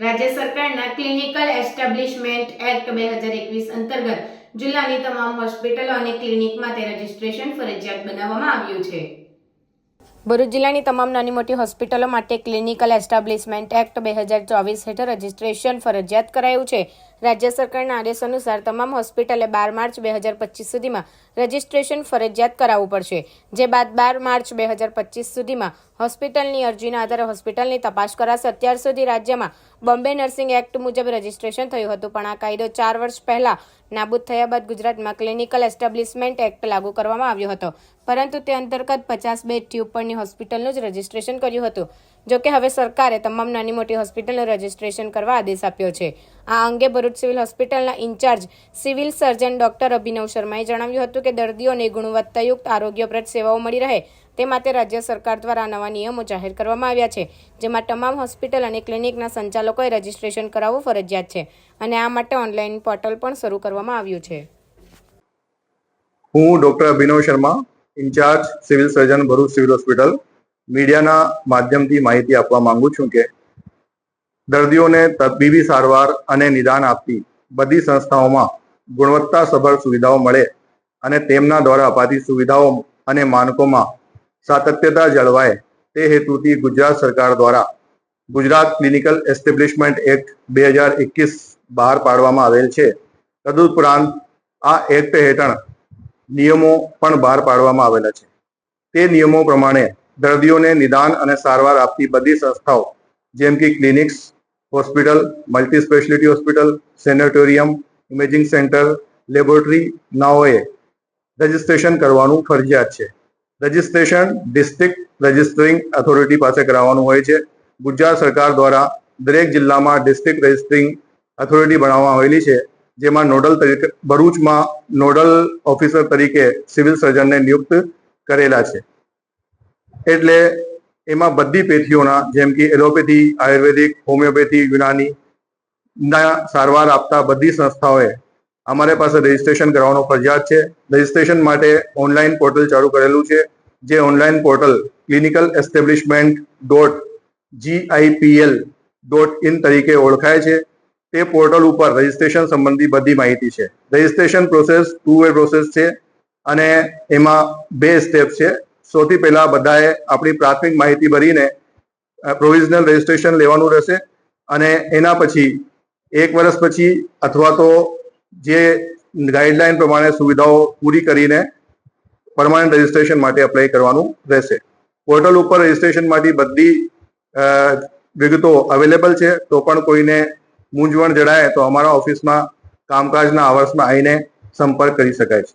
રાજ્ય સરકારના clinical establishment act 2021 અંતર્ગત જિલ્લાની તમામ હોસ્પિટલો અને ક્લિનિક માટે રજીસ્ટ્રેશન ફરજિયાત બનાવવામાં આવ્યું છે। ભરૂચ જિલ્લાની તમામ નાની મોટી હોસ્પિટલો માટે ક્લિનિકલ એસ્ટાબ્લિશમેન્ટ એક્ટ 2024 હેઠળ રજીસ્ટ્રેશન ફરજિયાત કરાયું છે। રાજ્ય સરકારના આદેશ અનુસાર તમામ હોસ્પિટલે 12 માર્ચ 2025 સુધીમાં રજીસ્ટ્રેશન ફરજિયાત કરાવવું પડશે, જે બાદ 12 માર્ચ 2025 સુધીમાં હોસ્પિટલની અરજીના આધારે હોસ્પિટલની તપાસ કરાશે। અત્યાર સુધી રાજ્યમાં બોમ્બે નર્સિંગ એક્ટ મુજબ રજીસ્ટ્રેશન થયું હતું, પણ આ કાયદો 4 વર્ષ પહેલા નાબૂદ થયા બાદ ગુજરાતમાં ક્લિનિકલ એસ્ટાબ્લિશમેન્ટ એક્ટ લાગુ કરવામાં આવ્યો હતો, પરંતુ તે અંતર્ગત 50 બેડથી ઉપરની હોસ્પિટલનું જ રજીસ્ટ્રેશન કર્યું હતું। જોકે હવે સરકારે તમામ નાની મોટી હોસ્પિટલનું રજીસ્ટ્રેશન કરવા આદેશ આપ્યો છે। આ અંગે ભરૂચ સિવિલ હોસ્પિટલના ઇન્ચાર્જ સિવિલ સર્જન ડોક્ટર અભિનવ શર્માએ જણાવ્યું હતું કે દર્દીઓને ગુણવત્તાયુક્ત આરોગ્યપ્રદ સેવાઓ મળી રહે તે માટે રાજ્ય સરકાર દ્વારા નવા નિયમો જાહેર કરવામાં આવ્યા છે, જેમાં તમામ હોસ્પિટલ અને ક્લિનિકના સંચાલકોએ રજીસ્ટ્રેશન કરાવવું ફરજિયાત છે અને આ માટે ઓનલાઈન પોર્ટલ પણ શરૂ કરવામાં આવ્યું છે। હું doctor Abhinav Sharma, incharge civil surgeon Bharuch civil hospital, મીડિયાના માધ્યમથી માહિતી આપવા માંગુ છું કે દર્દીઓને તબીબી સારવાર અને નિદાન આપતી બધી સંસ્થાઓમાં ગુણવત્તાસભર સુવિધાઓ મળે અને તેમના દ્વારા અપાતી સુવિધાઓ અને માનકોમાં સાતત્યતા જળવાય તે હેતુથી ગુજરાત સરકાર દ્વારા ગુજરાત ક્લિનિકલ એસ્ટેબ્લિશમેન્ટ એક્ટ 2021 બહાર પાડવામાં આવેલ છે। તદુપરાંત આ એક્ટ હેઠળ નિયમો પણ બહાર પાડવામાં આવેલા છે। તે નિયમો પ્રમાણે દર્દીઓને નિદાન અને સારવાર આપતી બધી સંસ્થાઓ જેમ કે clinics, hospital, multi speciality hospital, sanatorium, imaging centre, laboratory નાઓએ રજીસ્ટ્રેશન કરવાનું ફરજિયાત છે। રજીસ્ટ્રેશન ડિસ્ટ્રિક્ટ રજિસ્ટરિંગ ઓથોરિટી પાસે કરાવવાનું હોય છે। ગુજરાત સરકાર દ્વારા દરેક જિલ્લામાં ડિસ્ટ્રિક્ટ રજિસ્ટરિંગ ઓથોરિટી બનાવવામાં આવેલી છે, જેમાં નોડલ તરીકે ભરૂચમાં નોડલ ઓફિસર તરીકે સિવિલ સર્જનને નિયુક્ત કરેલા છે। એટલે એમાં બધી પેથીઓના જેમ કે એલોપેથી, આયુર્વેદિક, હોમિયોપેથી, યુનાની ના સારવાર આપતા બધી સંસ્થાઓએ અમારે પાસે રજીસ્ટ્રેશન કરવાનો ફરજિયાત છે। રજીસ્ટ્રેશન માટે ઓનલાઈન પોર્ટલ ચાલુ કરેલું છે, જે ઓનલાઈન પોર્ટલ ક્લિનિકલ establishment.gipl.in તરીકે ઓળખાય છે। તે પોર્ટલ ઉપર રજીસ્ટ્રેશન સંબંધી બધી માહિતી છે। રજીસ્ટ્રેશન પ્રોસેસ 2 વે પ્રોસેસ છે અને એમાં 2 સ્ટેપ છે। સૌથી પહેલા બધાએ આપણી પ્રાથમિક માહિતી ભરીને પ્રોવિઝનલ રજીસ્ટ્રેશન લેવાનું રહેશે અને એના પછી 1 વર્ષ પછી અથવા તો જે ગાઈડલાઈન પ્રમાણે સુવિધાઓ પૂરી કરીને પરમાનન્ટ રજીસ્ટ્રેશન માટે અપ્લાય કરવાનું રહેશે। પોર્ટલ ઉપર રજીસ્ટ્રેશન માટે બધી વિગતો અવેલેબલ છે, તો પણ કોઈને મૂંઝવણ જણાય તો અમારા ઓફિસમાં કામકાજના આવર્સમાં આવીને સંપર્ક કરી શકાય છે।